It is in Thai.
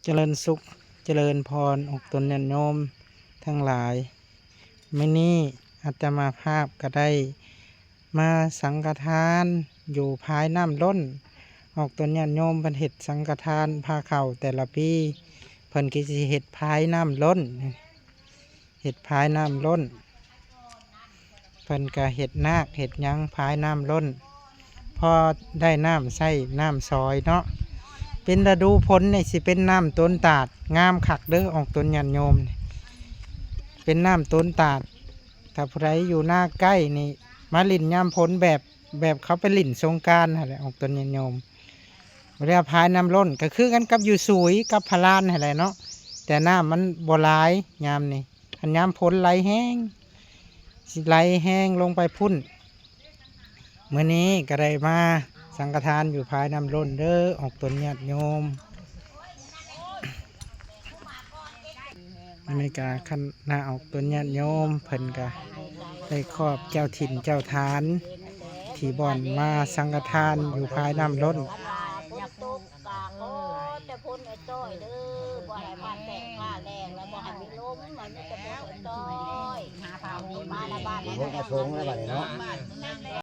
เจริญสุขเจริญพรอกตนญาติโยมทั้งหลายมื้อนี้อาตมาภาพก็ได้มาสังฆทานอยู่ภายน้ำล้นออกตนญาติโยมเพิ่นเฮ็ดสังฆทานพาเข้าแต่ละปีเพิ่นก็สิเฮ็ดภายน้ำล้นเฮ็ดภายน้ำล้นเพิ่นก็เฮ็ดนาคเฮ็ดหยังภายน้ำล้นพอได้น้ำใส่น้ำซอยเนาะเป็นฤดูฝนนี่สิเป็นน้ำต้นตาดงามคักเด้อออกตนญาติโยมเป็นน้ำต้นตาดถ้าผู้ใดอยู่หน้าใกล้นี่มาลิ่นยามฝนแบบเขาไปลิ่นสงกรานต์หั่นแหละออกตนญาติโยมเรียกพายน้ำล้นก็คือกันกับอยู่สุยกับพะลานหั่นแหละเนาะแต่น้ำมันบ่หลายยามนี่อันยามฝนไหลแห้งสิไหลแห้งลงไปพุ่นมื้อนี้ก็ได้มาสังฆทานอยู่ภายน้ำล้นเด้อออกตนญาติโยมอเมริกาคณะออกตนญาติโยมเพิ่นก็ได้ครอบเจ้าถิ่นเจ้าฐานที่บ่อนมาสังฆทานอยู่ภายน้ำล้นแต่พ้นไอ้ต้อยเด้อบ่ให้มาแต่งมาแรงแล้วบ่ให้มีลมมันมีแต่พ้นไอ้ต้อยหาพาหูมาละบ้าน พวกกระทงแล้วบัดนี้เนาะ